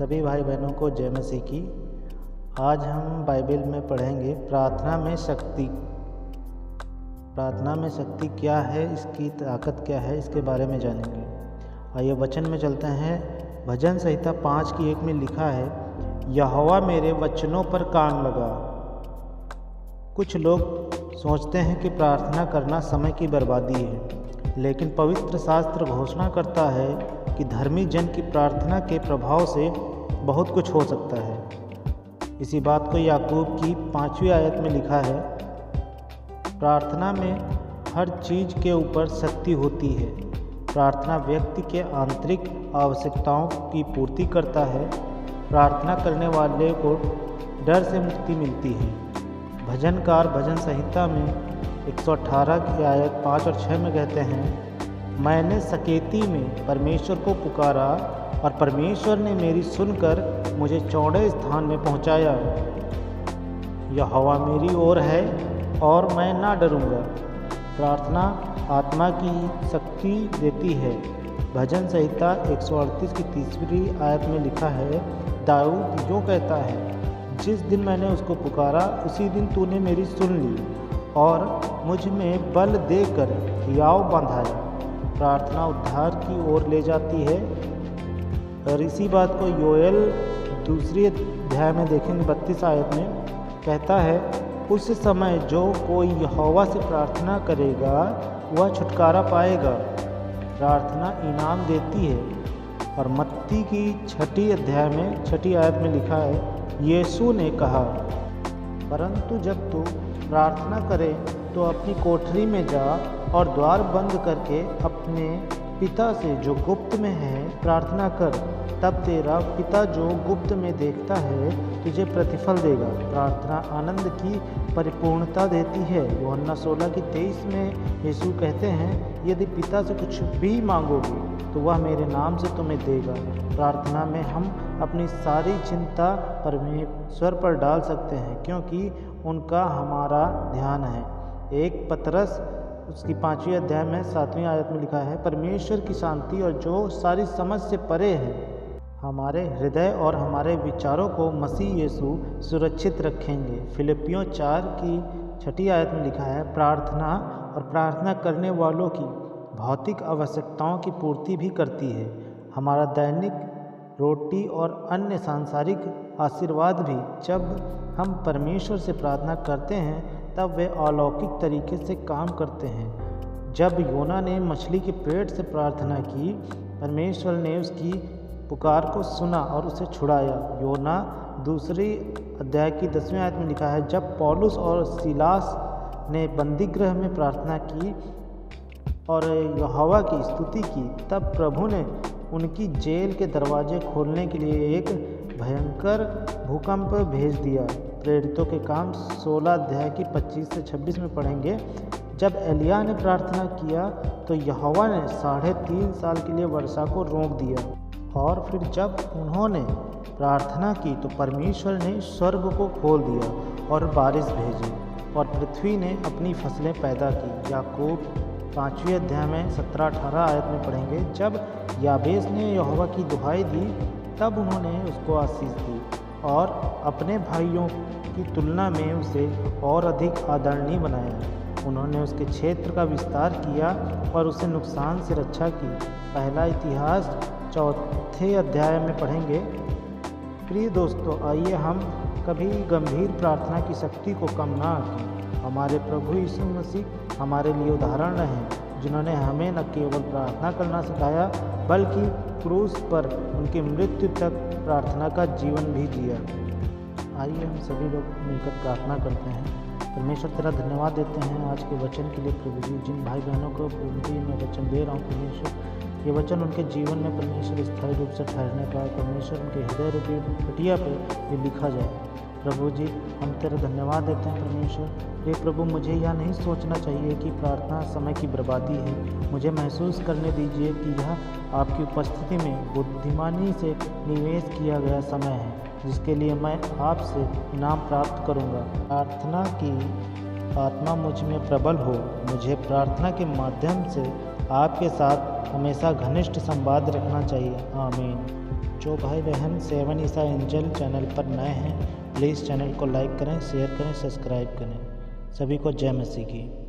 सभी भाई बहनों को जय मसीह की। आज हम बाइबल में पढ़ेंगे प्रार्थना में शक्ति। प्रार्थना में शक्ति क्या है, इसकी ताकत क्या है, इसके बारे में जानेंगे। आइए वचन में चलते हैं। भजन संहिता 5:1 में लिखा है, यहोवा मेरे वचनों पर कान लगा। कुछ लोग सोचते हैं कि प्रार्थना करना समय की बर्बादी है, लेकिन पवित्र शास्त्र घोषणा करता है कि धर्मी जन की प्रार्थना के प्रभाव से बहुत कुछ हो सकता है। इसी बात को याकूब की 5वीं आयत में लिखा है, प्रार्थना में हर चीज़ के ऊपर शक्ति होती है। प्रार्थना व्यक्ति के आंतरिक आवश्यकताओं की पूर्ति करता है। प्रार्थना करने वाले को डर से मुक्ति मिलती है। भजनकार भजन संहिता में 118 की आयत 5 और 6 में कहते हैं, मैंने सकेती में परमेश्वर को पुकारा और परमेश्वर ने मेरी सुनकर मुझे चौड़े स्थान में पहुंचाया। यहोवा मेरी ओर है और मैं ना डरूंगा। प्रार्थना आत्मा की शक्ति देती है। भजन संहिता 138 की 3वीं आयत में लिखा है, दाऊद जो कहता है, जिस दिन मैंने उसको पुकारा उसी दिन तूने मेरी सुन ली और मुझ में बल देकर हियाव बंधाया। प्रार्थना उद्धार की ओर ले जाती है। और इसी बात को योएल 2 अध्याय में देखेंगे 32 आयत में कहता है, उस समय जो कोई यहोवा से प्रार्थना करेगा वह छुटकारा पाएगा। प्रार्थना इनाम देती है। और मत्ती की 6 अध्याय में 6 आयत में लिखा है, यीशु ने कहा, परंतु जब तू प्रार्थना करे तो अपनी कोठरी में जा और द्वार बंद करके अपने पिता से जो गुप्त में है प्रार्थना कर, तब तेरा पिता जो गुप्त में देखता है तुझे प्रतिफल देगा। प्रार्थना आनंद की परिपूर्णता देती है। यूहन्ना 16:23 में यीशु कहते हैं, यदि पिता से कुछ भी मांगोगे तो वह मेरे नाम से तुम्हें देगा। प्रार्थना में हम अपनी सारी चिंता परमेश्वर पर डाल सकते हैं, क्योंकि उनका हमारा ध्यान है। 1 पतरस उसकी 5वीं अध्याय में 7वीं आयत में लिखा है, परमेश्वर की शांति और जो सारी समझ से परे है हमारे हृदय और हमारे विचारों को मसीह यीशु सुरक्षित रखेंगे। फिलिपियों 4 की 6 आयत में लिखा है, प्रार्थना और प्रार्थना करने वालों की भौतिक आवश्यकताओं की पूर्ति भी करती है। हमारा दैनिक रोटी और अन्य सांसारिक आशीर्वाद भी जब हम परमेश्वर से प्रार्थना करते हैं तब वे अलौकिक तरीके से काम करते हैं। जब योना ने मछली के पेट से प्रार्थना की, परमेश्वर ने उसकी पुकार को सुना और उसे छुड़ाया। योना 2 अध्याय की 10वीं आयत में लिखा है, जब पौलुस और सीलास ने बंदीगृह में प्रार्थना की और यहोवा की स्तुति की, तब प्रभु ने उनकी जेल के दरवाजे खोलने के लिए एक भयंकर भूकंप भेज दिया। प्रेरितों के काम 16 अध्याय की 25 से 26 में पढ़ेंगे, जब एलिया ने प्रार्थना किया तो यहोवा ने 3.5 साल के लिए वर्षा को रोक दिया। और फिर जब उन्होंने प्रार्थना की तो परमेश्वर ने स्वर्ग को खोल दिया और बारिश भेजी और पृथ्वी ने अपनी फसलें पैदा की। याकूब 5वीं अध्याय में 17-18 आयत में पढ़ेंगे, जब याबेस ने यहोवा की दुहाई दी तब उन्होंने उसको आशीष दी और अपने भाइयों की तुलना में उसे और अधिक आदरणीय बनाया। उन्होंने उसके क्षेत्र का विस्तार किया और उसे नुकसान से रक्षा की। पहला इतिहास 4 अध्याय में पढ़ेंगे। प्रिय दोस्तों, आइए हम कभी गंभीर प्रार्थना की शक्ति को कम ना आंकें। हमारे प्रभु यीशु मसीह हमारे लिए उदाहरण रहे, जिन्होंने हमें न केवल प्रार्थना करना सिखाया बल्कि क्रूस पर उनकी मृत्यु तक प्रार्थना का जीवन भी जिया। आइए हम सभी लोग मिलकर प्रार्थना करते हैं। परमेश्वर तेरा धन्यवाद देते हैं आज के वचन के लिए प्रभु जी। जिन भाई बहनों को प्रभु जी मैं वचन दे रहा हूँ परमेश्वर, ये वचन उनके जीवन में परमेश्वर स्थायी रूप से ठहरने पाए। परमेश्वर उनके हृदय रूपी पटिया पे ये लिखा जाए। प्रभु जी हम तेरा धन्यवाद देते हैं परमेश्वर। हे प्रभु, मुझे यह नहीं सोचना चाहिए कि प्रार्थना समय की बर्बादी है। मुझे महसूस करने दीजिए कि यह आपकी उपस्थिति में बुद्धिमानी से निवेश किया गया समय है, जिसके लिए मैं आपसे इनाम प्राप्त करूंगा। प्रार्थना की आत्मा मुझ में प्रबल हो। मुझे प्रार्थना के माध्यम से आपके साथ हमेशा घनिष्ठ संवाद रखना चाहिए। आमीन। जो भाई बहन 7 ईसा एंजल चैनल पर नए हैं, प्लीज़ चैनल को लाइक करें, शेयर करें, सब्सक्राइब करें। सभी को जय मसीह की।